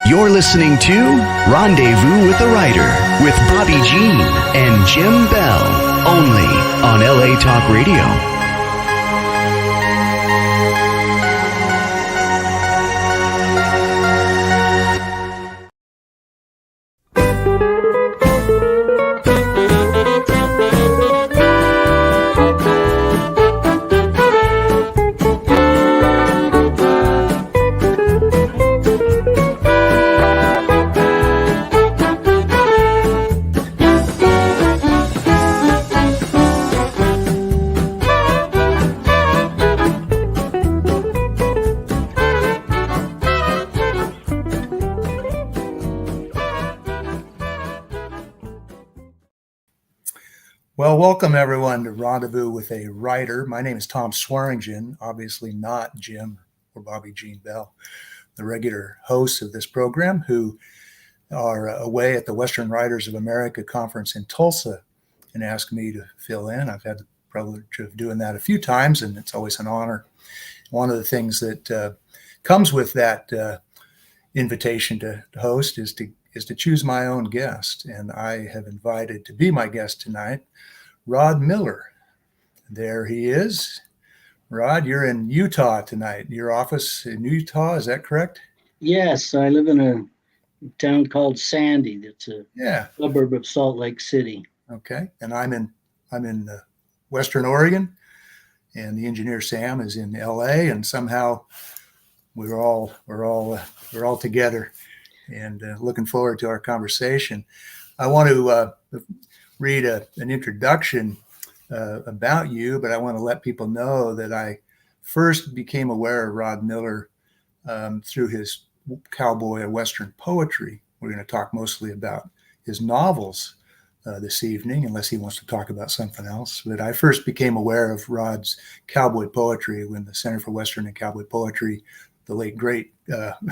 You're listening to Rendezvous with the Writer with Bobbi Jean and Jim Bell, only on LA Talk Radio. Well, welcome everyone to Rendezvous with a Writer. My name is Tom Swearingen, obviously not Jim or Bobbi Jean Bell, the regular hosts of this program who are away at the Western Writers of America conference in Tulsa and asked me to fill in. I've had the privilege of doing that a few times, and it's always an honor. One of the things that comes with that invitation to host is to choose my own guest, and I have invited to be my guest tonight Rod Miller. There he is. Rod, you're in Utah tonight. Your office in Utah, is that correct? Yes, I live in a town called Sandy. That's a suburb of Salt Lake City. Okay, and I'm in Western Oregon, and the engineer Sam is in LA, and somehow we're all together, and looking forward to our conversation. I want to read an introduction about you, but I want to let people know that I first became aware of Rod Miller through his cowboy Western poetry. We're going to talk mostly about his novels this evening, unless he wants to talk about something else. But I first became aware of Rod's cowboy poetry when the Center for Western and Cowboy Poetry, the late great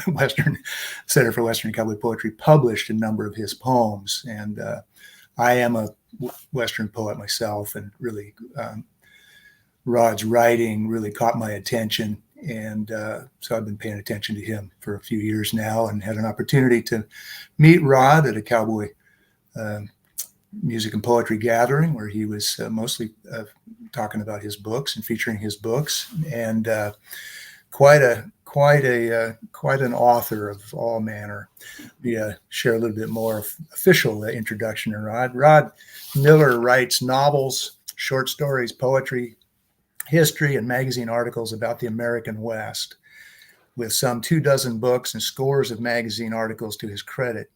Western Center for Western and Cowboy Poetry, published a number of his poems. And I am a Western poet myself, and really Rod's writing really caught my attention. And so I've been paying attention to him for a few years now, and had an opportunity to meet Rod at a cowboy music and poetry gathering where he was mostly talking about his books and featuring his books, and quite an author of all manner. Share a little bit more official introduction to Rod. Rod Miller writes novels, short stories, poetry, history, and magazine articles about the American West, with some 24 books and scores of magazine articles to his credit.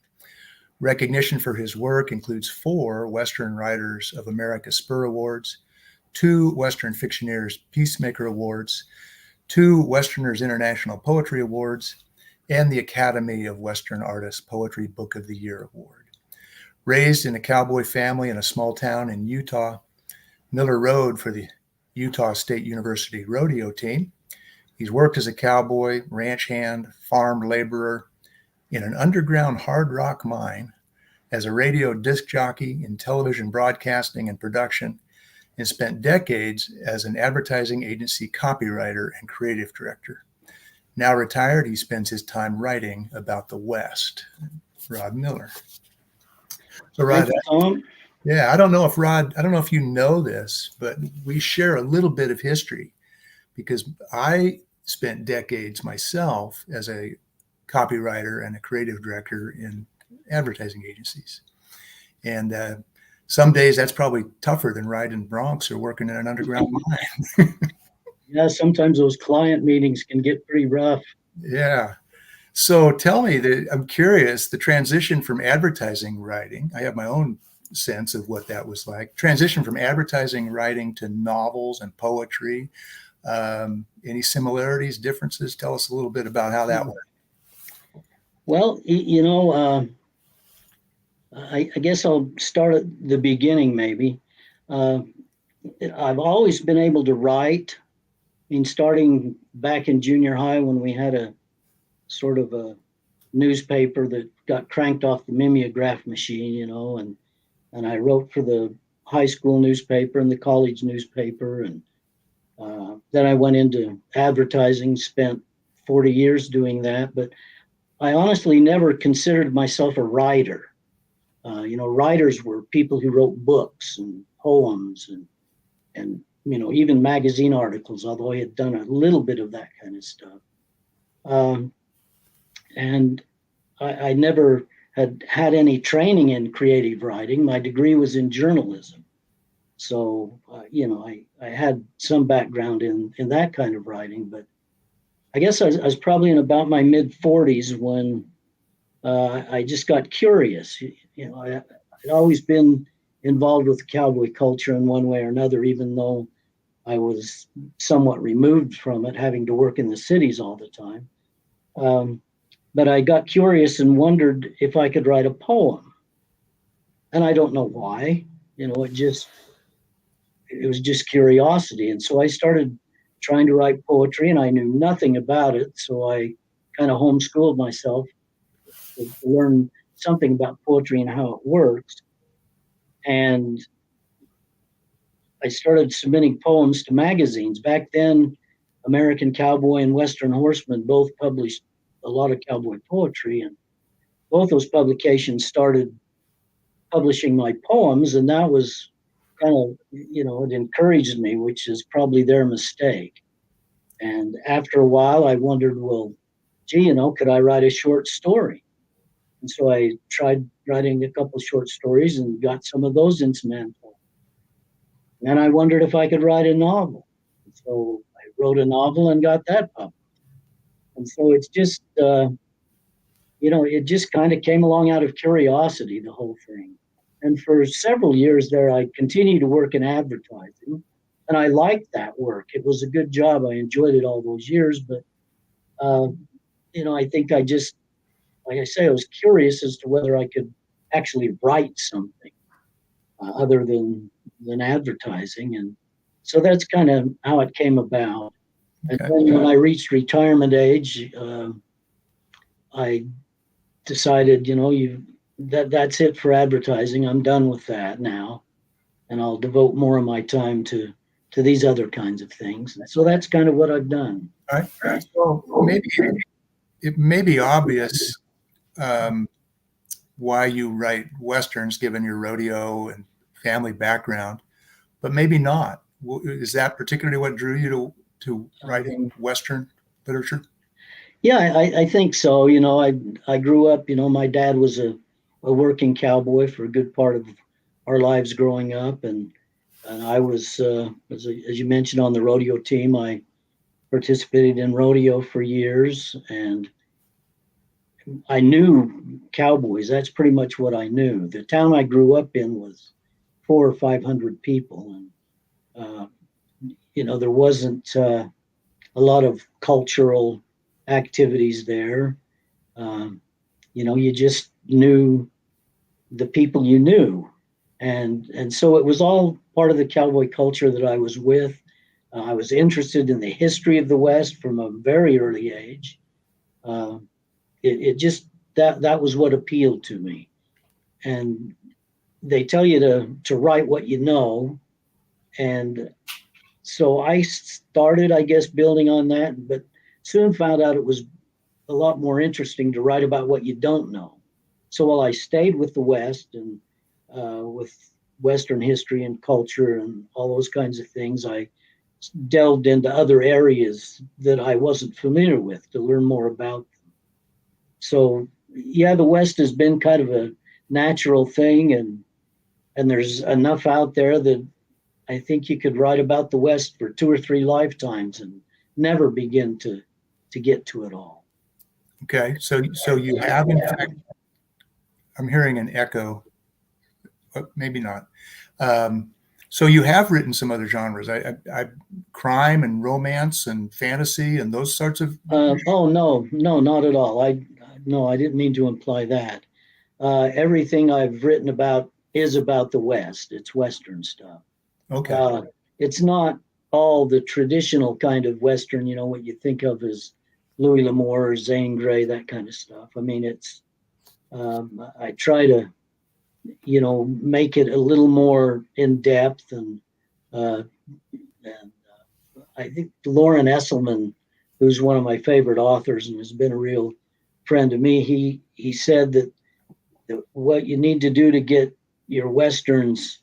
Recognition for his work includes 4 Western Writers of America Spur Awards, 2 Western Fictioneers Peacemaker Awards, 2 Westerners International Poetry Awards, and the Academy of Western Artists Poetry Book of the Year Award. Raised in a cowboy family in a small town in Utah, Miller rode for the Utah State University rodeo team. He's worked as a cowboy, ranch hand, farm laborer, in an underground hard rock mine, as a radio disc jockey, in television broadcasting and production, and spent decades as an advertising agency copywriter and creative director. Now retired, he spends his time writing about the West. Rod Miller. So Rod, I don't know if you know this, but we share a little bit of history, because I spent decades myself as a copywriter and a creative director in advertising agencies. And some days that's probably tougher than riding broncs or working in an underground mine. Yeah, sometimes those client meetings can get pretty rough. Yeah. So tell me, I'm curious, the transition from advertising writing, I have my own sense of what that was like. Transition from advertising writing to novels and poetry. Any similarities, differences? Tell us a little bit about how that worked. Well, I guess I'll start at the beginning, maybe. I've always been able to write. I mean, starting back in junior high when we had a sort of a newspaper that got cranked off the mimeograph machine, and I wrote for the high school newspaper and the college newspaper. And then I went into advertising, spent 40 years doing that. But I honestly never considered myself a writer. Writers were people who wrote books and poems and even magazine articles, although I had done a little bit of that kind of stuff. Um, and I never had any training in creative writing. My degree was in journalism. So, I had some background in that kind of writing, but I guess I was probably in about my mid 40s when I just got curious. I'd always been involved with cowboy culture in one way or another, even though I was somewhat removed from it, having to work in the cities all the time. Um, but I got curious and wondered if I could write a poem. And I don't know why. It was just curiosity. And so I started trying to write poetry, and I knew nothing about it. So I kind of homeschooled myself to learn something about poetry and how it works. And I started submitting poems to magazines. Back then, American Cowboy and Western Horseman both published a lot of cowboy poetry, and both those publications started publishing my poems, and that was kind of, it encouraged me, which is probably their mistake. And after a while, I wondered, well, gee, could I write a short story? And so I tried writing a couple short stories and got some of those into anthologies. And I wondered if I could write a novel. And so I wrote a novel and got that published. And so it's just, it just kind of came along out of curiosity, the whole thing. And for several years there, I continued to work in advertising. And I liked that work. It was a good job. I enjoyed it all those years. But, I think I just, like I say, I was curious as to whether I could actually write something other than advertising. And so that's kind of how it came about. And then when I reached retirement age, I decided, that's it for advertising. I'm done with that now, and I'll devote more of my time to these other kinds of things. So that's kind of what I've done. All right. So maybe it may be obvious why you write Westerns, given your rodeo and family background, but maybe not. Is that particularly what drew you to writing Western literature? Yeah, I think so. I grew up, my dad was a working cowboy for a good part of our lives growing up. And I was, as you mentioned, on the rodeo team. I participated in rodeo for years, and I knew cowboys. That's pretty much what I knew. The town I grew up in was 400 or 500 people. And, there wasn't a lot of cultural activities there. You just knew the people you knew, and so it was all part of the cowboy culture that I was with. I was interested in the history of the West from a very early age. Uh, it just that was what appealed to me. And they tell you to write what you know, and so I started, I guess, building on that, but soon found out it was a lot more interesting to write about what you don't know. So while I stayed with the West and with Western history and culture and all those kinds of things, I delved into other areas that I wasn't familiar with to learn more about them. So yeah, the West has been kind of a natural thing, and there's enough out there that I think you could write about the West for 2 or 3 lifetimes and never begin to get to it all. Okay, so you have, in fact, I'm hearing an echo, but maybe not. So you have written some other genres, I crime and romance and fantasy and those sorts of. Oh no, not at all. I didn't mean to imply that. Everything I've written about is about the West. It's Western stuff. Okay. It's not all the traditional kind of Western, what you think of as Louis L'Amour, Zane Grey, that kind of stuff. I mean, I try to, make it a little more in depth. And I think Lauren Esselman, who's one of my favorite authors and has been a real friend of me, he said that what you need to do to get your westerns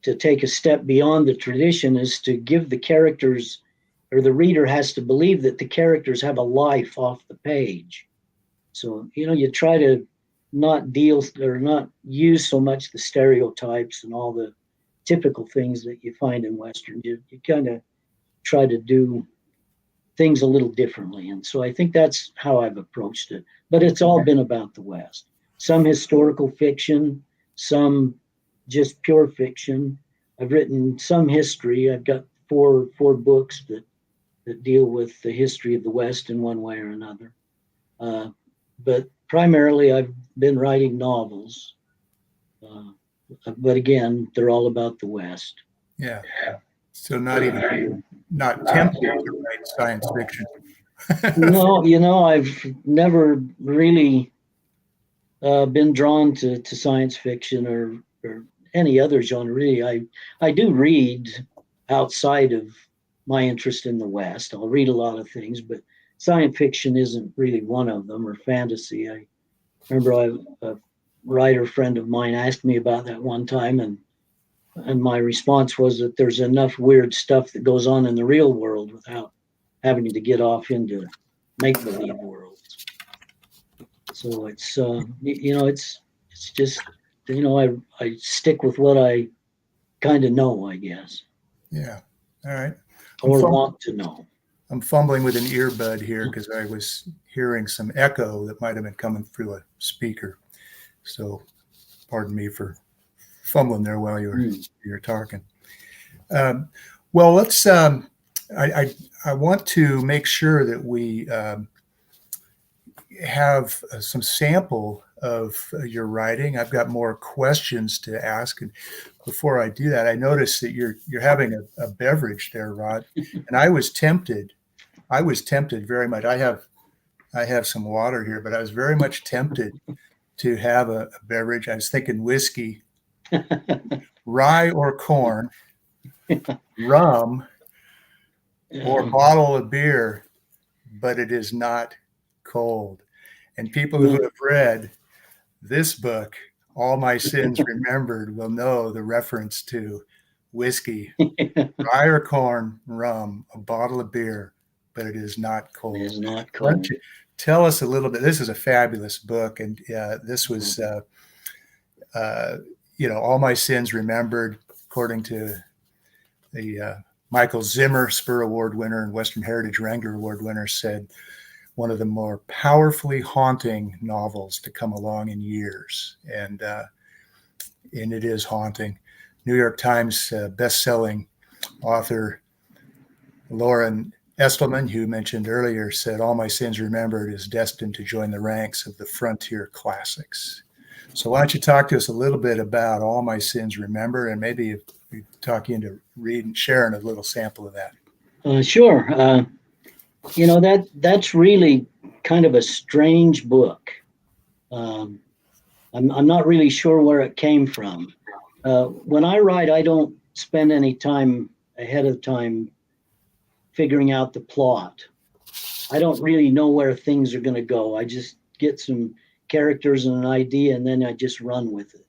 to take a step beyond the tradition is to give the characters, or the reader has to believe that the characters have a life off the page. So, you try to not deal or not use so much the stereotypes and all the typical things that you find in Western. You kind of try to do things a little differently. And so I think that's how I've approached it. But it's all been about the West. Some historical fiction, some just pure fiction. I've written some history. I've got four books that deal with the history of the West in one way or another. But primarily, I've been writing novels. But again, they're all about the West. Yeah. So not tempted to write science fiction. No, I've never really been drawn to science fiction or any other genre. Really, I do read outside of my interest in the West. I'll read a lot of things, but science fiction isn't really one of them, or fantasy. I remember a writer friend of mine asked me about that one time, and my response was that there's enough weird stuff that goes on in the real world without having to get off into make-believe worlds. So it's it's just I stick with what I kind of know, I guess. Yeah. All right. Or want to know. I'm fumbling with an earbud here because I was hearing some echo that might have been coming through a speaker. So pardon me for fumbling there while you're talking. Well, let's. I want to make sure that we have some sample of your writing. I've got more questions to ask, and before I do that, I noticed that you're having a beverage there, Rod, and I was tempted very much. I have some water here, but I was very much tempted to have a beverage. I was thinking whiskey, rye or corn, rum, or bottle of beer, but it is not cold. And people who have read this book, All My Sins Remembered, will know the reference to whiskey, rye or corn, rum, a bottle of beer, but it is not cold. It is not cold. Why don't you tell us a little bit? This is a fabulous book, and this was, All My Sins Remembered, according to the Michael Zimmer Spur Award winner and Western Heritage Wrangler Award winner, said one of the more powerfully haunting novels to come along in years, and it is haunting. New York Times best-selling author Lauren Estelman, who you mentioned earlier, said All My Sins Remembered is destined to join the ranks of the frontier classics. So why don't you talk to us a little bit about All My Sins Remembered, and maybe if we talk you into reading, sharing a little sample of that. Sure. That's really kind of a strange book. I'm not really sure where it came from. When I write, I don't spend any time ahead of time figuring out the plot. I don't really know where things are going to go. I just get some characters and an idea, and then I just run with it.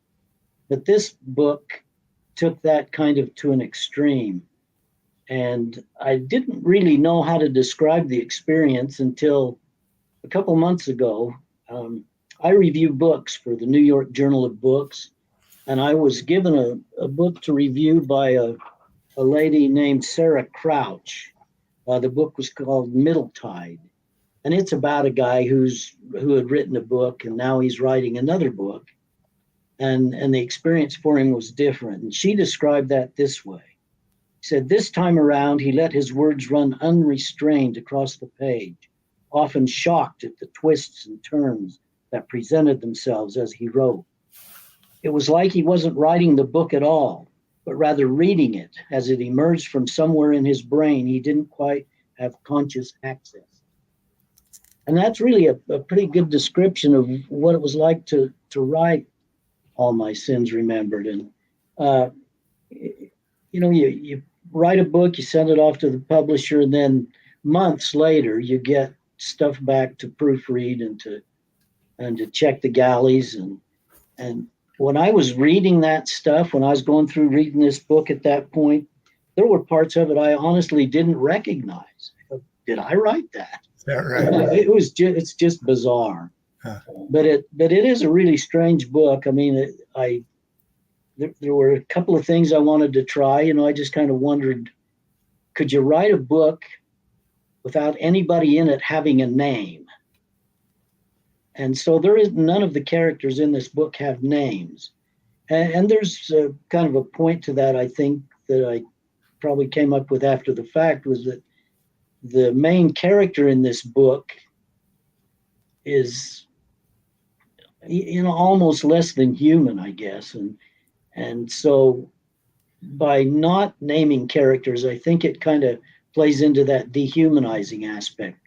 But this book took that kind of to an extreme. And I didn't really know how to describe the experience until a couple months ago. I review books for the New York Journal of Books, and I was given a book to review by a lady named Sarah Crouch. The book was called Middle Tide, and it's about a guy who had written a book, and now he's writing another book, and the experience for him was different. And she described that this way. Said this time around, he let his words run unrestrained across the page, often shocked at the twists and turns that presented themselves as he wrote. It was like he wasn't writing the book at all, but rather reading it as it emerged from somewhere in his brain he didn't quite have conscious access. And that's really a pretty good description of what it was like to write All My Sins Remembered. And you write a book, you send it off to the publisher, and then months later you get stuff back to proofread and to and to check the galleys. And when I was reading that stuff, when I was going through reading this book at that point, there were parts of it I honestly didn't recognize. Did I write that? Is that right? It's just bizarre. Huh. But it is a really strange book. I mean, there were a couple of things I wanted to try. You know, I just kind of wondered, could you write a book without anybody in it having a name? And so none of the characters in this book have names. And there's kind of a point to that, I think, that I probably came up with after the fact, was that the main character in this book is, you know, almost less than human, I guess. And so by not naming characters, I think it kind of plays into that dehumanizing aspect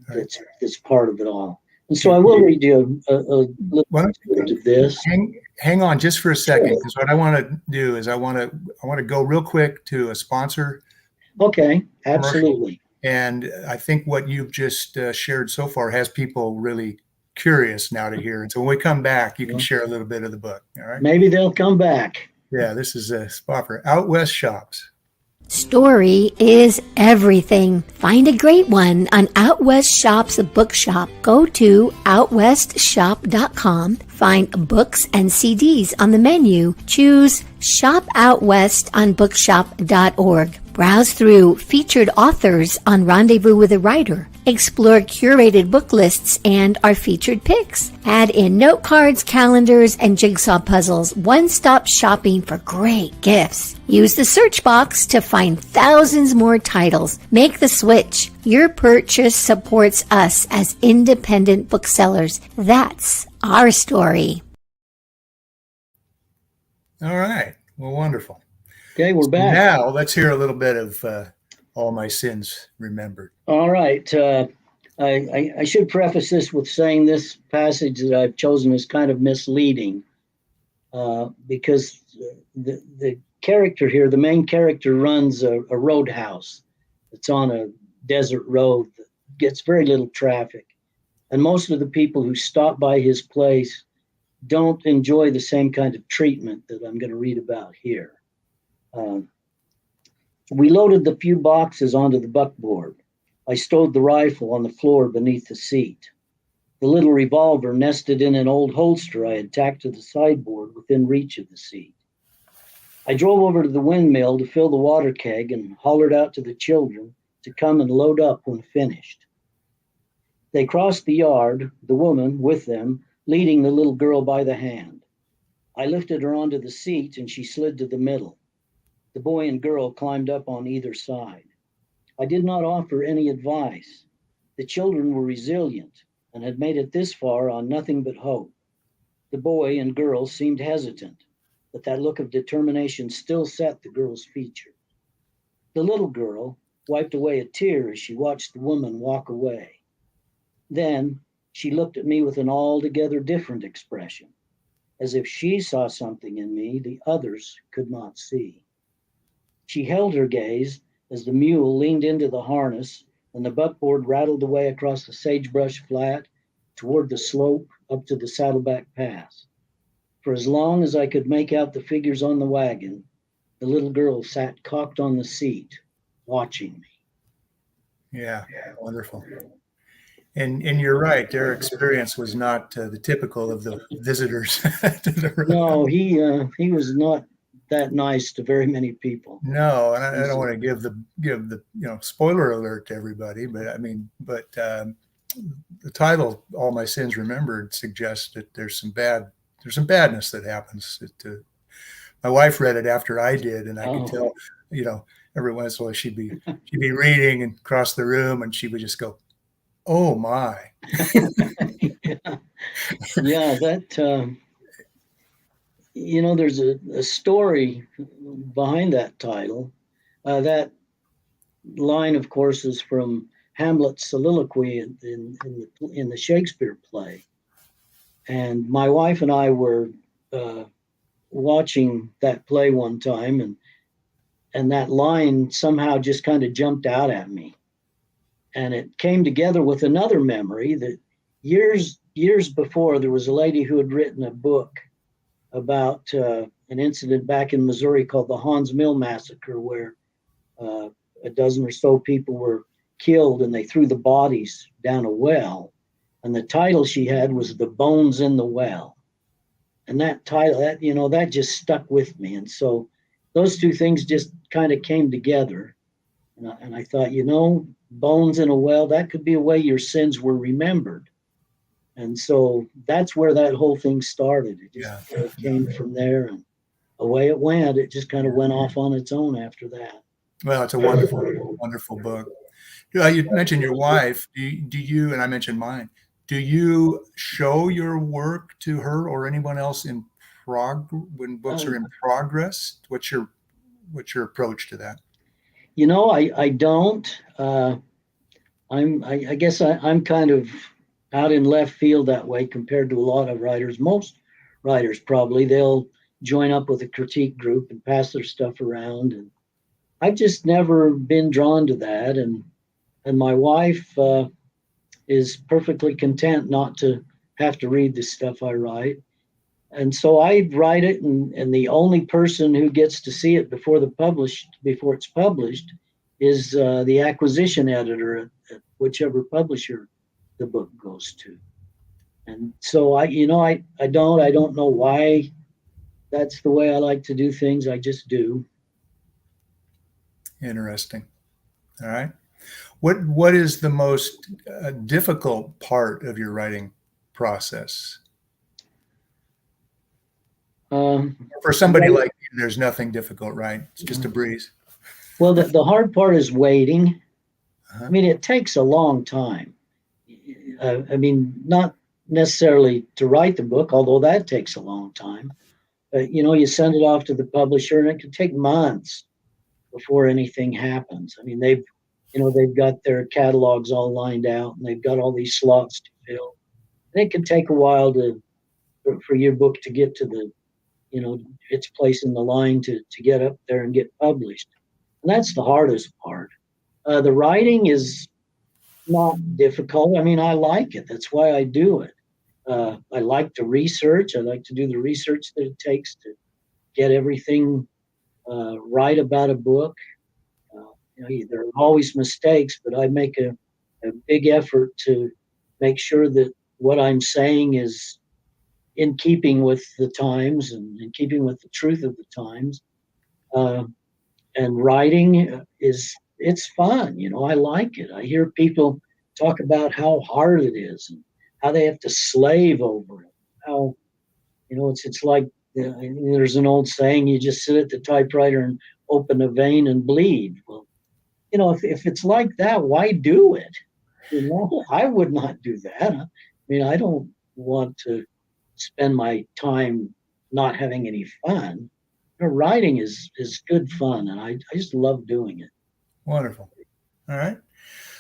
that's part of it all. And so I will read you a little bit of this. Hang on just for a second, because what I want to do is I want to go real quick to a sponsor. Okay, absolutely. And I think what you've just shared so far has people really curious now to hear. And so when we come back, you can share a little bit of the book. All right. Maybe they'll come back. Yeah, this is a spot for Out West Shops. Story is everything. Find a great one on Out West Shop's bookshop. Go to outwestshop.com. Find books and CDs on the menu. Choose Shop Out West on bookshop.org. Browse through featured authors on Rendezvous with a Writer. Explore curated book lists and our featured picks. Add in note cards, calendars, and jigsaw puzzles. One-stop shopping for great gifts. Use the search box to find thousands more titles. Make the switch. Your purchase supports us as independent booksellers. That's our story. All right. Well, wonderful. Okay, we're back. Now let's hear a little bit of All My Sins Remembered. All right. I should preface this with saying this passage that I've chosen is kind of misleading because the character here, the main character, runs a roadhouse. It's on a desert road that gets very little traffic. And most of the people who stop by his place don't enjoy the same kind of treatment that I'm going to read about here. We loaded the few boxes onto the buckboard. I stowed the rifle on the floor beneath the seat. The little revolver nested in an old holster I had tacked to the sideboard within reach of the seat. I drove over to the windmill to fill the water keg and hollered out to the children to come and load up when finished. They crossed the yard, the woman with them, leading the little girl by the hand. I lifted her onto the seat and she slid to the middle. The boy and girl climbed up on either side. I did not offer any advice. The children were resilient and had made it this far on nothing but hope. The boy and girl seemed hesitant, but that look of determination still set the girl's features. The little girl wiped away a tear as she watched the woman walk away. Then she looked at me with an altogether different expression, as if she saw something in me the others could not see. She held her gaze as the mule leaned into the harness and the buckboard rattled away across the sagebrush flat toward the slope up to the Saddleback Pass. For as long as I could make out the figures on the wagon, the little girl sat cocked on the seat, watching me. Yeah, wonderful. And you're right. Their experience was not the typical of the visitors. No, he was not that nice to very many people. No, and I don't want to give the spoiler alert to everybody, but I mean, the title "All My Sins Remembered" suggests that there's some badness that happens. My wife read it after I did, and I could tell, every once in a while she'd be reading and across the room, and she would just go, "Oh my!" Yeah, that. There's a story behind that title. That line, of course, is from Hamlet's soliloquy in the Shakespeare play. And my wife and I were watching that play one time, and that line somehow just kind of jumped out at me. And it came together with another memory that years before, there was a lady who had written a book about an incident back in Missouri called the Hans Mill Massacre, where a dozen or so people were killed and they threw the bodies down a well. And the title she had was The Bones in the Well. And that title, that just stuck with me. And so those two things just kind of came together. And I thought, bones in a well, that could be a way your sins were remembered. And so that's where that whole thing started. It just came from there, and away it went. It just kind of went off on its own after that. Well, it's a wonderful, wonderful book. You mentioned your wife. Do you, and I mentioned mine, do you show your work to her or anyone else when books are in progress? What's your approach to that? I don't. I guess I'm kind of out in left field that way compared to a lot of writers. Most writers probably, they'll join up with a critique group and pass their stuff around. And I've just never been drawn to that. And my wife is perfectly content not to have to read the stuff I write. And so I write it, and the only person who gets to see it before it's published is the acquisition editor at whichever publisher the book goes to. And so I don't know why that's the way I like to do things. I just do. Interesting. All right. What is the most difficult part of your writing process? For somebody like you, there's nothing difficult, right? It's just a breeze. Well, the hard part is waiting. I mean, it takes a long time. Not necessarily to write the book, although that takes a long time. But, you send it off to the publisher, and it can take months before anything happens. I mean, they've got their catalogs all lined out, and they've got all these slots to fill. And it can take a while for your book to get to the, its place in the line to get up there and get published. And that's the hardest part. The writing is not difficult. I mean, I like it. That's why I do it. I like to research. I like to do the research that it takes to get everything right about a book. There are always mistakes, but I make a big effort to make sure that what I'm saying is in keeping with the times and in keeping with the truth of the times. And writing it's fun. I like it. I hear people talk about how hard it is and how they have to slave over it. How, it's like, there's an old saying, you just sit at the typewriter and open a vein and bleed. Well, if it's like that, why do it? I would not do that. I mean, I don't want to spend my time not having any fun. Writing is good fun, and I just love doing it. Wonderful. All right.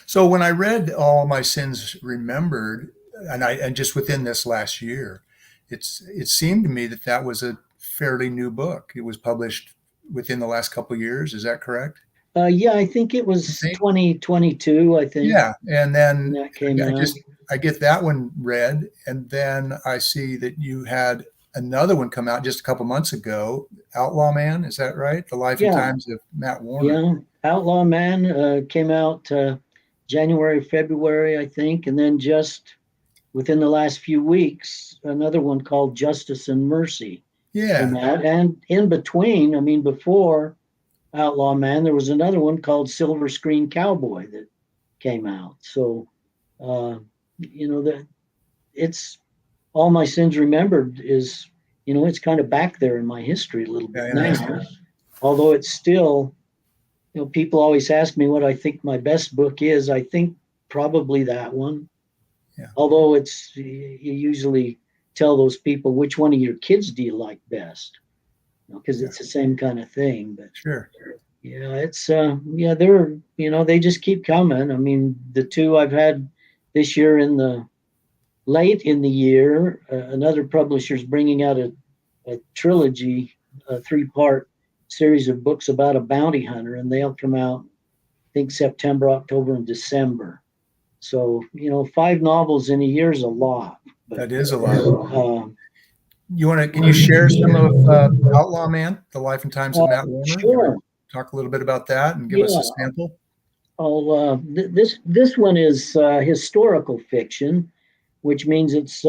So when I read All My Sins Remembered, and just within this last year, it seemed to me that was a fairly new book. It was published within the last couple of years. Is that correct? Yeah, I think it was 2022. I think. Yeah, and then that came out. I get that one read, and then I see that you had another one come out just a couple months ago, Outlaw Man. Is that right? The Life and Times of Matt Warner. Yeah, Outlaw Man came out January, February, I think, and then just within the last few weeks, another one called Justice and Mercy came out. And in between, before Outlaw Man, there was another one called Silver Screen Cowboy that came out. So, that it's All My Sins Remembered is, it's kind of back there in my history a little bit now. Although it's still, people always ask me what I think my best book is. I think probably that one. Yeah. Although you usually tell those people, which one of your kids do you like best? Because it's the same kind of thing. But sure. Yeah, it's they're they just keep coming. The two I've had this year late in the year, another publisher's bringing out a trilogy, a 3-part series of books about a bounty hunter, and they'll come out, I think, September, October, and December. So, 5 novels in a year is a lot. But, That is a lot. uh, Can you share some of Outlaw Man, The Life and Times of Matt Warner? You want sure. to talk a little bit about that and give us a Yeah. sample? This one is historical fiction, which means it's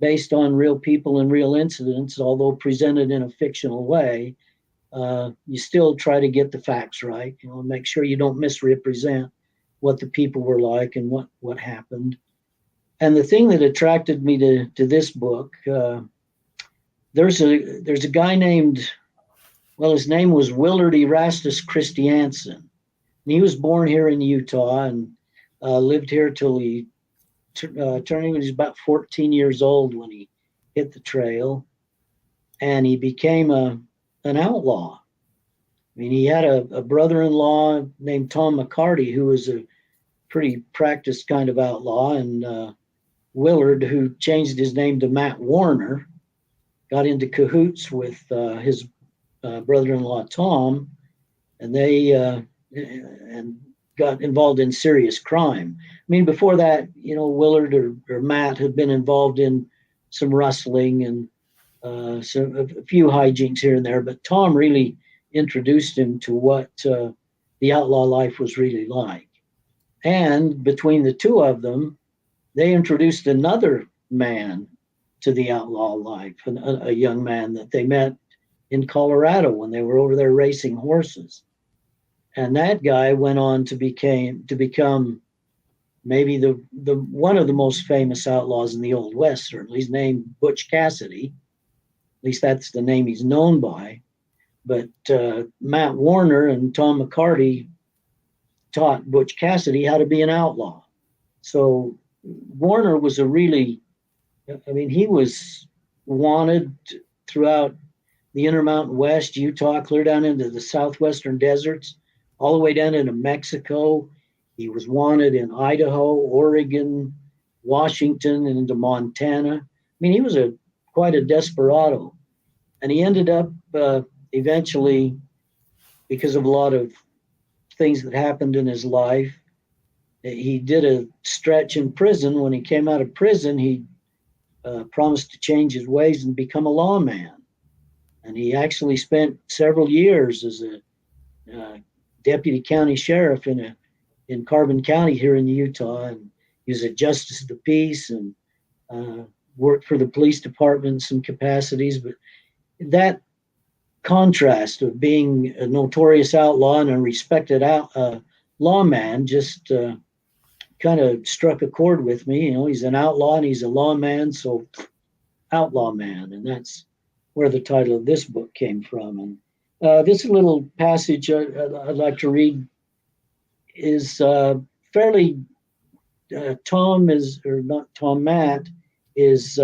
based on real people and real incidents, although presented in a fictional way. You still try to get the facts right, make sure you don't misrepresent what the people were like and what happened. And the thing that attracted me to this book, there's a guy named, well, his name was Willard Erastus Christiansen. And he was born here in Utah and lived here till he turned, he was about 14 years old when he hit the trail, and he became an outlaw. I mean, he had a brother-in-law named Tom McCarty, who was a pretty practiced kind of outlaw, and Willard, who changed his name to Matt Warner, got into cahoots with his brother-in-law Tom, and they and got involved in serious crime. I mean, before that, Willard or Matt had been involved in some rustling and a few hijinks here and there, but Tom really introduced him to what the outlaw life was really like. And between the two of them, they introduced another man to the outlaw life, a young man that they met in Colorado when they were over there racing horses. And that guy went on to become maybe the one of the most famous outlaws in the Old West. Certainly, he's named Butch Cassidy. At least that's the name he's known by. But Matt Warner and Tom McCarty taught Butch Cassidy how to be an outlaw. So Warner was he was wanted throughout the Intermountain West, Utah, clear down into the southwestern deserts, all the way down into Mexico. He was wanted in Idaho, Oregon, Washington, and into Montana. I mean, he was quite a desperado. And he ended up eventually, because of a lot of things that happened in his life, he did a stretch in prison. When he came out of prison, he promised to change his ways and become a lawman. And he actually spent several years as a deputy county sheriff in Carbon County here in Utah. And he was a justice of the peace and worked for the police department in some capacities. But that contrast of being a notorious outlaw and a respected lawman just kind of struck a chord with me. He's an outlaw and he's a lawman, so Outlaw Man, and that's where the title of this book came from. And this little passage I'd like to read is fairly Matt is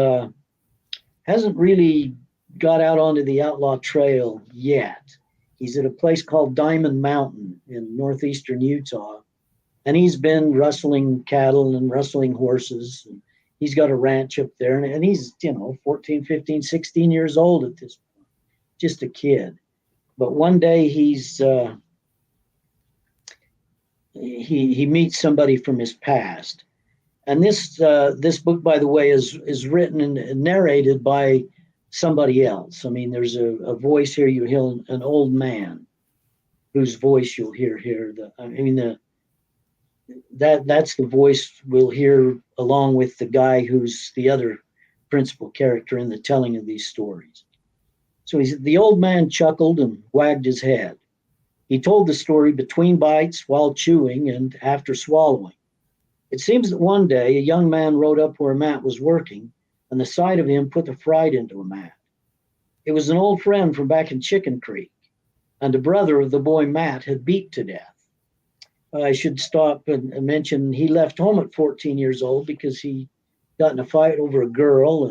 hasn't really got out onto the outlaw trail yet. He's at a place called Diamond Mountain in northeastern Utah, and he's been rustling cattle and rustling horses. And he's got a ranch up there, and he's 14, 15, 16 years old at this point, just a kid. But one day he meets somebody from his past, and this book, by the way, is written and narrated by somebody else. I mean, there's a voice here. You hear an old man whose voice you'll hear here. That's the voice we'll hear along with the guy who's the other principal character in the telling of these stories. So the old man chuckled and wagged his head. He told the story between bites, while chewing, and after swallowing. It seems that one day a young man rode up where Matt was working, and the sight of him put the fright into Matt. It was an old friend from back in Chicken Creek, and a brother of the boy Matt had beat to death. I should stop and mention he left home at 14 years old because he got in a fight over a girl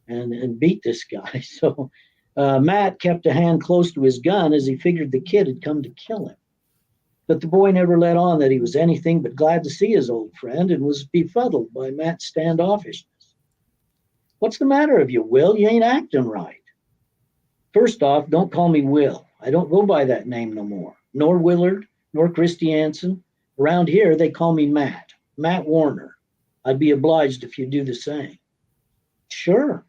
and beat this guy. So Matt kept a hand close to his gun as he figured the kid had come to kill him. But the boy never let on that he was anything but glad to see his old friend and was befuddled by Matt's standoffishness. What's the matter with you, Will? You ain't acting right. First off, don't call me Will. I don't go by that name no more. Nor Willard, nor Christiansen. Around here, they call me Matt. Matt Warner. I'd be obliged if you do the same. Sure.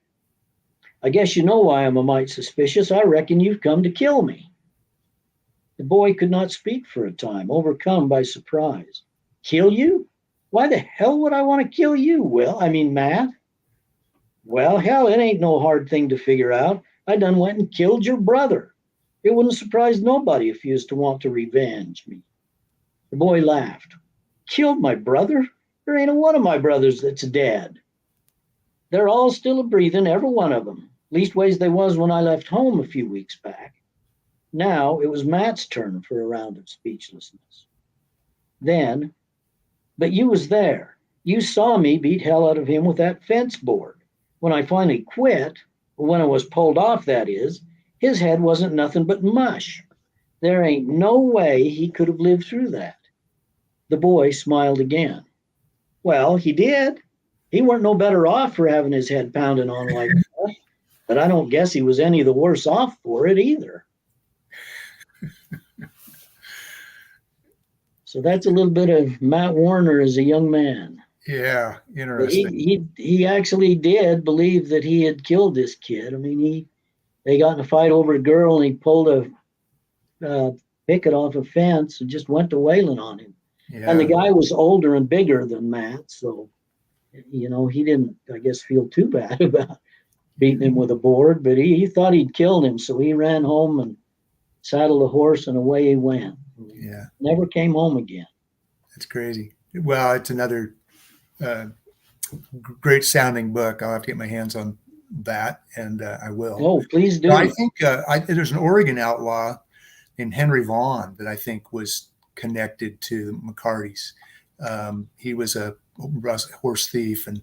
I guess you know why I'm a mite suspicious. I reckon you've come to kill me. The boy could not speak for a time, overcome by surprise. Kill you? Why the hell would I want to kill you, Matt? Well, hell, it ain't no hard thing to figure out. I done went and killed your brother. It wouldn't surprise nobody if you was to want to revenge me. The boy laughed. Killed my brother? There ain't a one of my brothers that's dead. They're all still a-breathing, every one of them. Leastways they was when I left home a few weeks back. Now it was Matt's turn for a round of speechlessness. Then, but you was there. You saw me beat hell out of him with that fence board. When I finally quit, or when I was pulled off, that is, his head wasn't nothing but mush. There ain't no way he could have lived through that. The boy smiled again. Well, he did. He weren't no better off for having his head pounded on like that, but I don't guess he was any the worse off for it either. So that's a little bit of Matt Warner as a young man. Yeah, interesting. He actually did believe that he had killed this kid. I mean, they got in a fight over a girl, and he pulled a picket off a fence and just went to wailing on him. Yeah. And the guy was older and bigger than Matt, so he didn't, I guess, feel too bad about beating him with a board, but he thought he'd killed him, so he ran home and saddled a horse, and away he went. Yeah. Never came home again. That's crazy. Well, it's another great sounding book. I'll have to get my hands on that, and I will. Oh, please do. I think there's an Oregon outlaw named Henry Vaughn that I think was connected to McCarty's. He was a horse thief and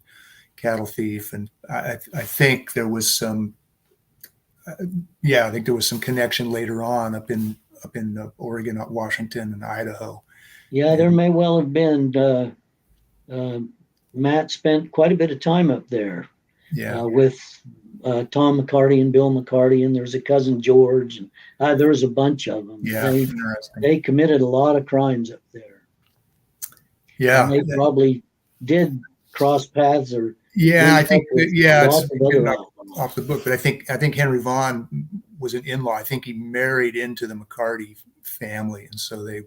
cattle thief, and I think there was some. I think there was some connection later on up in Oregon, Washington, and Idaho. Yeah, there may well have been. Matt spent quite a bit of time up there. Yeah. With Tom McCarty and Bill McCarty, and there's a cousin George, and there was a bunch of them. Yeah, they committed a lot of crimes up there. Yeah, and they probably did cross paths or. Yeah, I think it's off the book, but I think Henry Vaughn was an in-law. I think he married into the McCarty family, and so they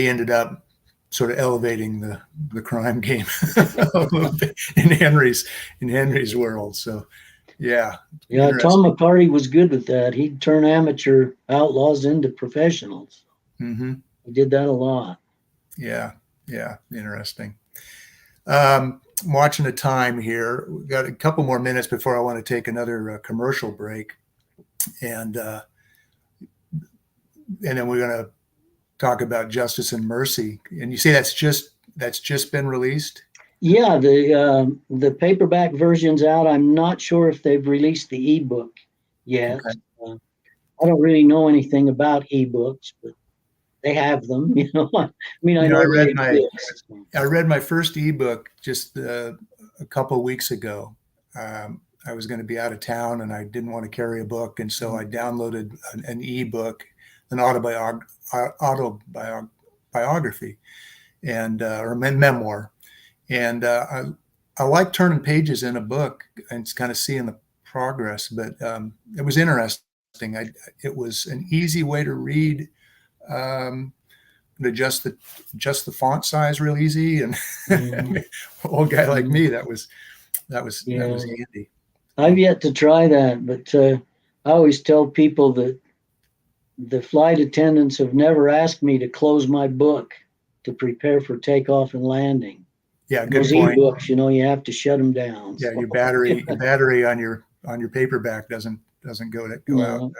ended up sort of elevating the crime game a little bit in Henry's world. So, yeah. Tom McCarty was good with that. He'd turn amateur outlaws into professionals. Mm-hmm. He did that a lot. Yeah, interesting. I'm watching the time here. We've got a couple more minutes before I want to take another commercial break, and then we're going to talk about Justice and Mercy. And you say that's just been released? Yeah, the paperback version's out. I'm not sure if they've released the ebook yet. Okay. I don't really know anything about ebooks, but they have them. I read my first ebook just a couple of weeks ago. I was going to be out of town and I didn't want to carry a book, and so I downloaded an ebook, an autobiography, and or a memoir. And I like turning pages in a book and kind of seeing the progress. But it was interesting. It was an easy way to read. Adjust the font size real easy, and old guy like me, that was handy. I've yet to try that, but I always tell people that the flight attendants have never asked me to close my book to prepare for takeoff and landing. Yeah, good Those point. Ebooks, you have to shut them down. Yeah, your battery on your paperback doesn't go out.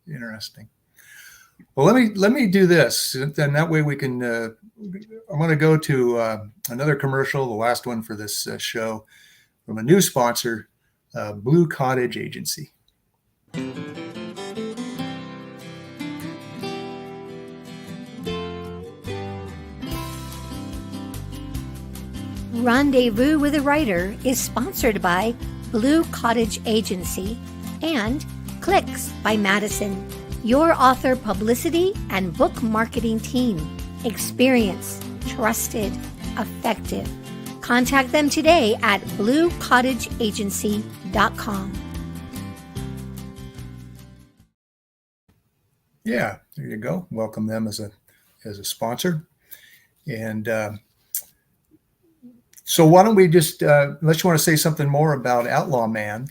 Interesting. Well, let me do this, and that way we can. I'm going to go to another commercial, the last one for this show, from a new sponsor, Blue Cottage Agency. Rendezvous with a Writer is sponsored by Blue Cottage Agency and Clicks by Madison, your author publicity and book marketing team. Experience trusted, effective. Contact them today at bluecottageagency.com. Yeah, there you go. Welcome them as a sponsor. And so why don't we just, unless you want to say something more about Outlaw Man,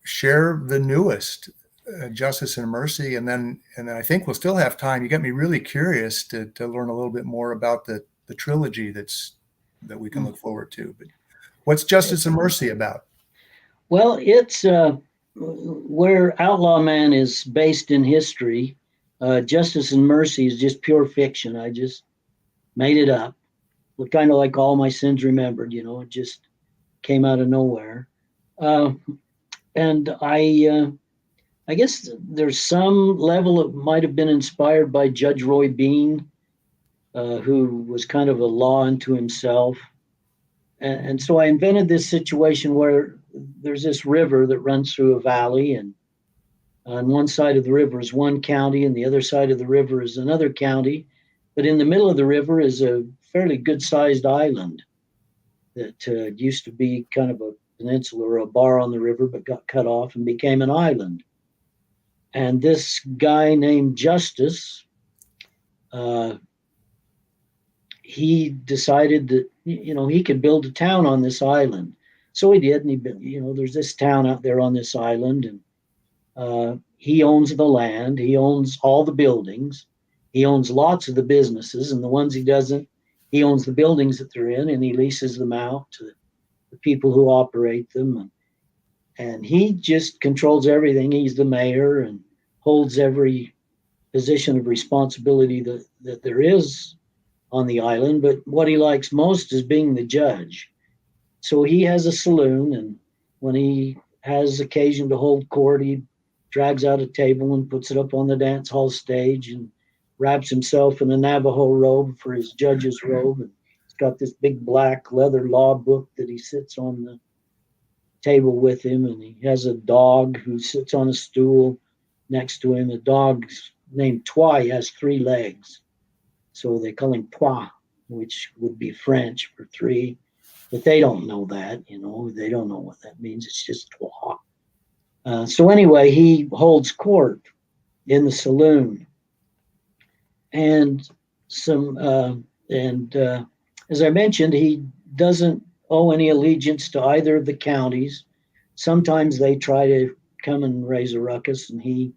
share the newest, Justice and Mercy, and then I think we'll still have time. You got me really curious to learn a little bit more about the trilogy that we can look forward to. But what's Justice and Mercy about? Well, it's where Outlaw Man is based in history. Justice and Mercy is just pure fiction. I just made it up. Kind of like All My Sins Remembered, it just came out of nowhere. And I guess there's some level it might have been inspired by Judge Roy Bean, who was kind of a law unto himself. And so I invented this situation where there's this river that runs through a valley, and on one side of the river is one county, and the other side of the river is another county. But in the middle of the river is a fairly good-sized island that used to be kind of a peninsula or a bar on the river, but got cut off and became an island. And this guy named Justice, he decided that he could build a town on this island. So he did, and he built, there's this town out there on this island, and he owns the land, he owns all the buildings, he owns lots of the businesses, and the ones he doesn't, he owns the buildings that they're in, and he leases them out to the people who operate them, and he just controls everything. He's the mayor and holds every position of responsibility that there is on the island. But what he likes most is being the judge. So he has a saloon, and when he has occasion to hold court, he drags out a table and puts it up on the dance hall stage and wraps himself in a Navajo robe for his judge's robe. And he's got this big black leather law book that he sits on the table with him, and he has a dog who sits on a stool next to him. The dog's named Toi. He has 3 legs, so they call him Toi, which would be French for 3, but they don't know that. They don't know what that means. It's just Toi. So anyway, he holds court in the saloon, and as I mentioned, he doesn't owe any allegiance to either of the counties. Sometimes they try to come and raise a ruckus, and he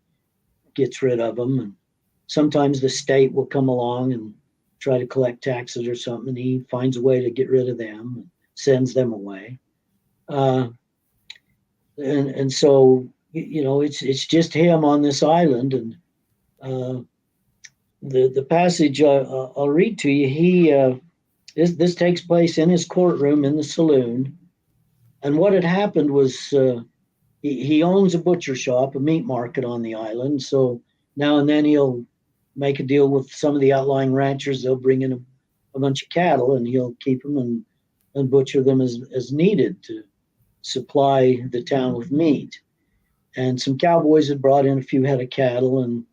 gets rid of them. And sometimes the state will come along and try to collect taxes or something, and he finds a way to get rid of them and sends them away. And so it's just him on this island. And the passage I'll read to you. This takes place in his courtroom in the saloon. And what had happened was he owns a butcher shop, a meat market on the island. So now and then he'll make a deal with some of the outlying ranchers. They'll bring in a bunch of cattle, and he'll keep them and butcher them as needed to supply the town with meat. And some cowboys had brought in a few head of cattle, and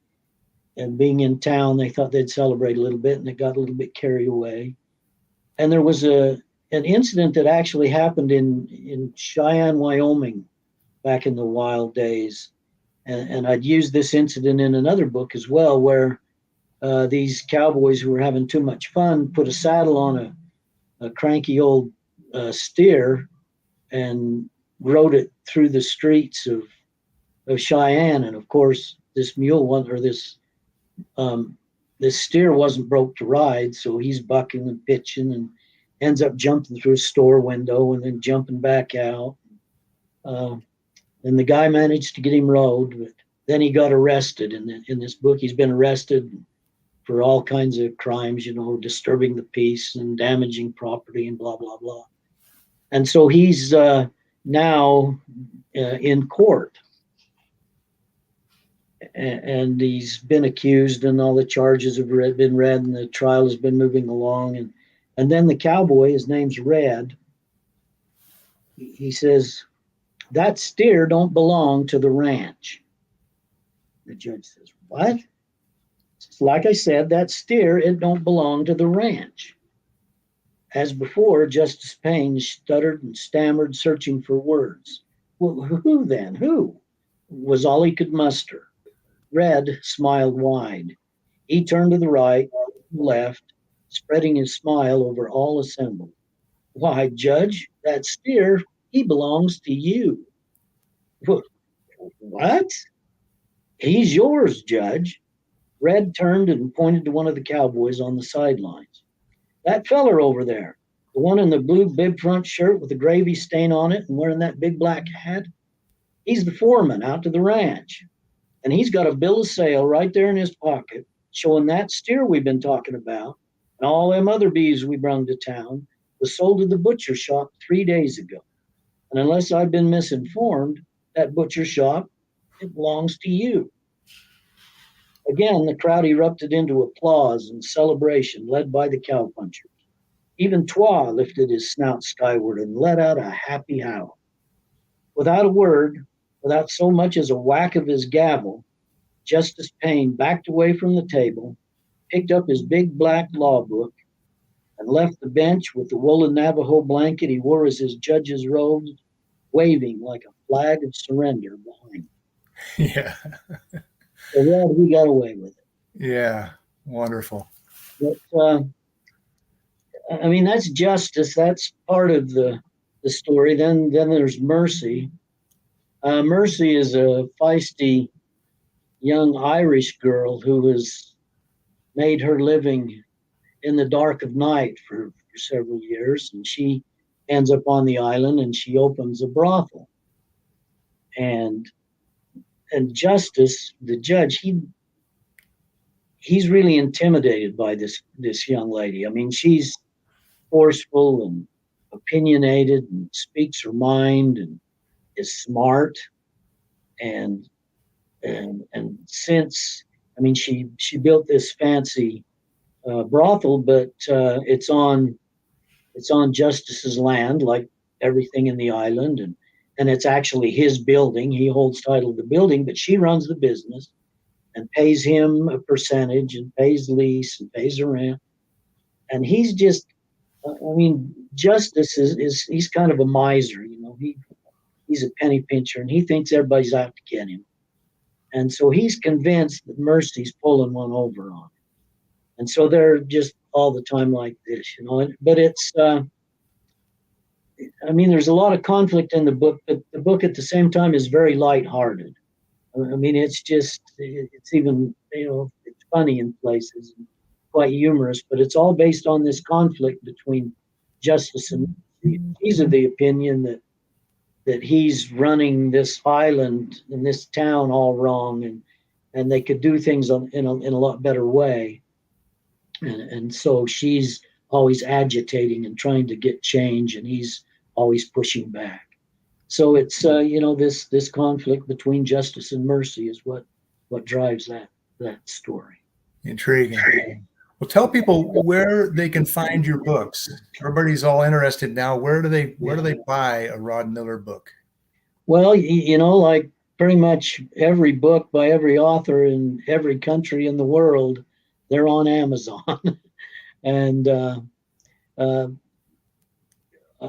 being in town, they thought they'd celebrate a little bit, and it got a little bit carried away. And there was an incident that actually happened in Cheyenne, Wyoming, back in the wild days. And I'd used this incident in another book as well, where these cowboys who were having too much fun put a saddle on a cranky old steer and rode it through the streets of Cheyenne. And of course, this steer wasn't broke to ride, so he's bucking and pitching and ends up jumping through a store window and then jumping back out. And the guy managed to get him rode, but then he got arrested. In this book, he's been arrested for all kinds of crimes, disturbing the peace and damaging property and blah, blah, blah. And so he's now in court. And he's been accused, and all the charges have been read, and the trial has been moving along. And then the cowboy, his name's Red, he says, "That steer don't belong to the ranch." The judge says, "What?" He says, like I said, that steer, it don't belong to the ranch. As before, Justice Payne stuttered and stammered, searching for words. Well, who then? Who? Was all he could muster. Red smiled wide. He turned to the right, left, spreading his smile over all assembled. Why, Judge, that steer, he belongs to you. What? He's yours, Judge. Red turned and pointed to one of the cowboys on the sidelines. That feller over there, the one in the blue bib front shirt with the gravy stain on it and wearing that big black hat, he's the foreman out to the ranch. And he's got a bill of sale right there in his pocket showing that steer we've been talking about and all them other beeves we brung to town was sold to the butcher shop 3 days ago. And unless I've been misinformed, that butcher shop, it belongs to you. Again, the crowd erupted into applause and celebration led by the cowpunchers. Even Twa lifted his snout skyward and let out a happy howl. Without a word, without so much as a whack of his gavel, Justice Payne backed away from the table, picked up his big black law book, and left the bench with the woolen Navajo blanket he wore as his judge's robes, waving like a flag of surrender behind him. Yeah. So well, we got away with it. Yeah. Wonderful. But, I mean, that's Justice. That's part of the story. Then there's Mercy. Mercy is a feisty young Irish girl who has made her living in the dark of night for several years, and she ends up on the island and she opens a brothel. And Justice, the judge, he's really intimidated by this young lady. I mean, she's forceful and opinionated and speaks her mind and is smart. And since, I mean, she built this fancy brothel, but it's on Justice's land, like everything in the island, and it's actually his building. He holds title to the building, but she runs the business and pays him a percentage and pays lease and pays the rent. And he's just, I mean, Justice is he's kind of a miser, you know. He's a penny pincher and he thinks everybody's out to get him. And so he's convinced that Mercy's pulling one over on him. And so they're just all the time like this, you know. But it's, I mean, there's a lot of conflict in the book, but the book at the same time is very lighthearted. I mean, it's just, it's even, you know, it's funny in places, quite humorous, but it's all based on this conflict between Justice and he's of the opinion that he's running this island and this town all wrong, and they could do things in a lot better way. And so she's always agitating and trying to get change, and he's always pushing back. So it's you know, this conflict between Justice and Mercy is what drives that story. Intriguing. Well, tell people where they can find your books. Everybody's all interested now. Where do they buy a Rod Miller book? Well, you know, like pretty much every book by every author in every country in the world, they're on Amazon. And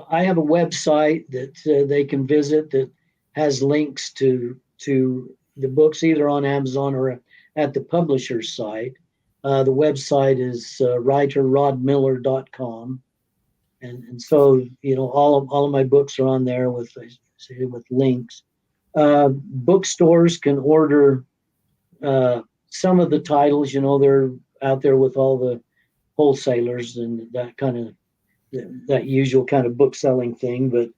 I have a website that they can visit that has links to the books either on Amazon or at the publisher's site. The website is writerrodmiller.com. And so, you know, all of my books are on there with links. Bookstores can order some of the titles, you know, they're out there with all the wholesalers and that usual kind of book selling thing. But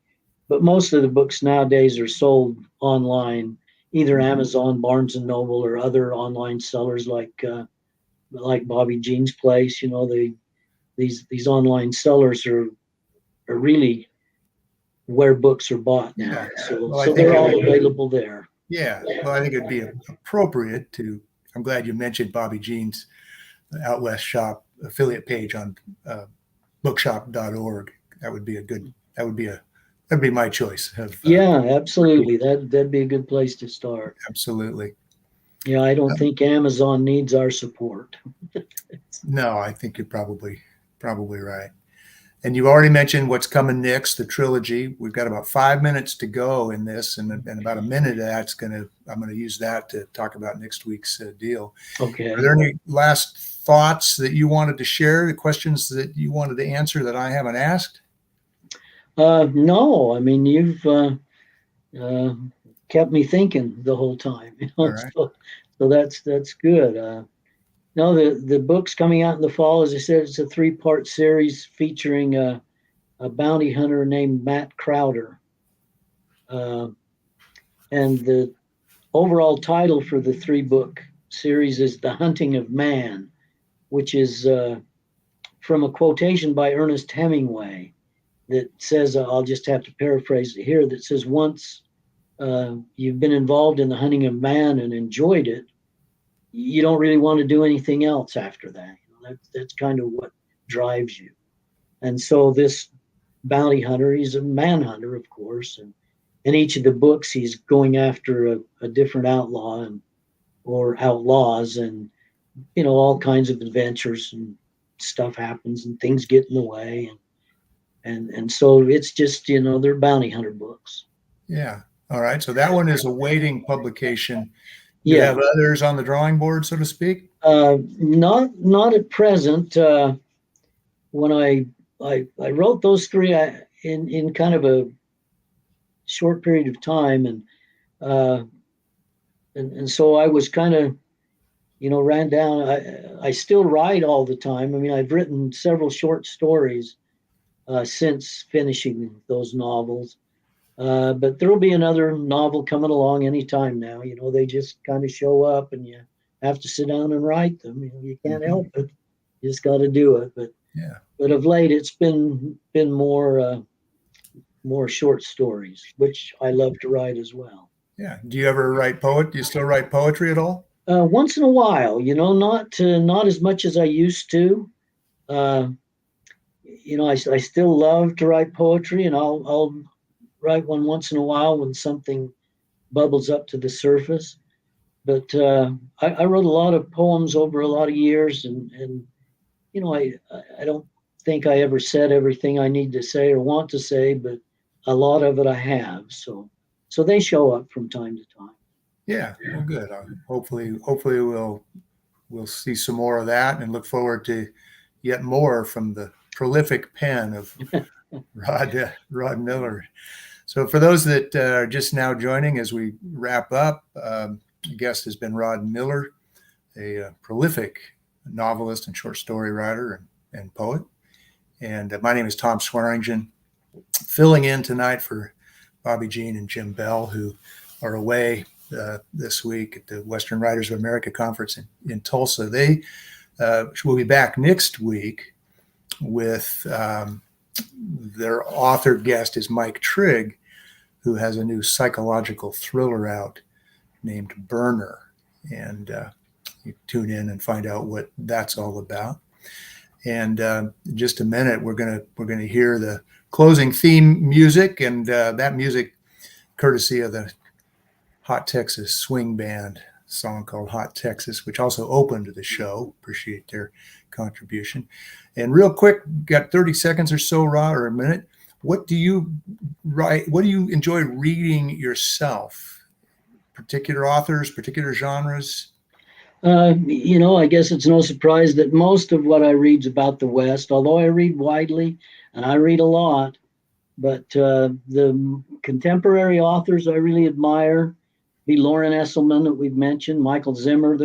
most of the books nowadays are sold online, either Amazon, Barnes and Noble, or other online sellers like Bobbi Jean's Place. You know, these online sellers are really where books are bought now. So they're all available there. Yeah. Well, I think it'd be appropriate to. I'm glad you mentioned Bobbi Jean's Out West Shop affiliate page on bookshop.org. That'd be my choice. Yeah, absolutely. That'd be a good place to start. Absolutely. Yeah, I don't think Amazon needs our support. No, I think you're probably right. And you already mentioned what's coming next, the trilogy. We've got about 5 minutes to go in this, and about a minute of that's I'm gonna use that to talk about next week's deal. Okay. Are there any last thoughts that you wanted to share? The questions that you wanted to answer that I haven't asked? No, I mean you've kept me thinking the whole time. All right. So that's good. No, the book's coming out in the fall. As I said, it's a 3-part series featuring a bounty hunter named Matt Crowder. And the overall title for the 3-book series is The Hunting of Man, which is from a quotation by Ernest Hemingway that says, I'll just have to paraphrase it here, that says, once you've been involved in the hunting of man and enjoyed it, you don't really want to do anything else after that. That's kind of what drives you. And so this bounty hunter, he's a manhunter, of course, and in each of the books he's going after a different outlaw or outlaws, and all kinds of adventures and stuff happens and things get in the way, and so it's just they're bounty hunter books. Yeah. All right. So that one is awaiting publication. Do you Yeah. have others on the drawing board, so to speak? Not at present. When I wrote those 3 in kind of a short period of time, and so I was kind of ran down. I still write all the time. I mean, I've written several short stories since finishing those novels, but there will be another novel coming along anytime now. They just kind of show up, and you have to sit down and write them. You can't help it. You just got to do it. But of late, it's been more short stories, which I love to write as well. Yeah. Do you ever write Do you still write poetry at all? Once in a while, not as much as I used to. I still love to write poetry, and I'll write one once in a while when something bubbles up to the surface. But I wrote a lot of poems over a lot of years, and I don't think I ever said everything I need to say or want to say, but a lot of it I have. So they show up from time to time. Yeah. Well, good. Hopefully we'll see some more of that, and look forward to yet more from the prolific pen of Rod Miller. So for those that are just now joining as we wrap up, the guest has been Rod Miller, a prolific novelist and short story writer and poet. And my name is Tom Swearingen, filling in tonight for Bobbi Jean and Jim Bell, who are away this week at the Western Writers of America Conference in Tulsa. They will be back next week with their author guest is Mike Trigg, who has a new psychological thriller out named Burner. And you tune in and find out what that's all about. And in just a minute, we're gonna hear the closing theme music, and that music courtesy of the Hot Texas Swing Band, song called Hot Texas, which also opened the show. Appreciate their contribution. And real quick, got 30 seconds or so, Rod, or a minute. What do you write? What do you enjoy reading yourself? Particular authors, particular genres? I guess it's no surprise that most of what I read is about the West, although I read widely and I read a lot. But the contemporary authors I really admire be Lauren Esselman that we've mentioned, Michael Zimmer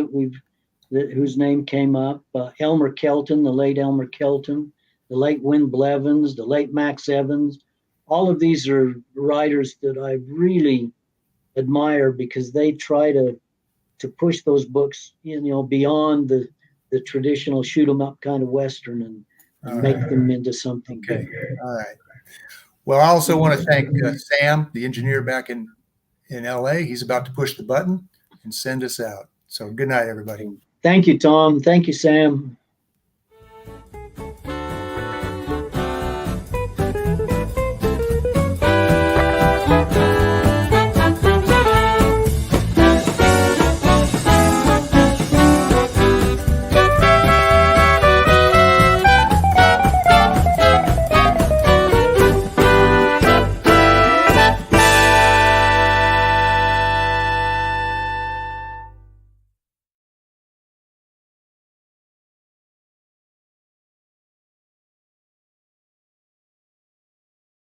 whose name came up, Elmer Kelton, the late Elmer Kelton, the late Win Blevins, the late Max Evans. All of these are writers that I really admire because they try to push those books, beyond the traditional shoot 'em up kind of Western and make them into something bigger. All right. Well, I also want to thank Sam, the engineer back in LA. He's about to push the button and send us out. So good night, everybody. Thank you, Tom. Thank you, Sam.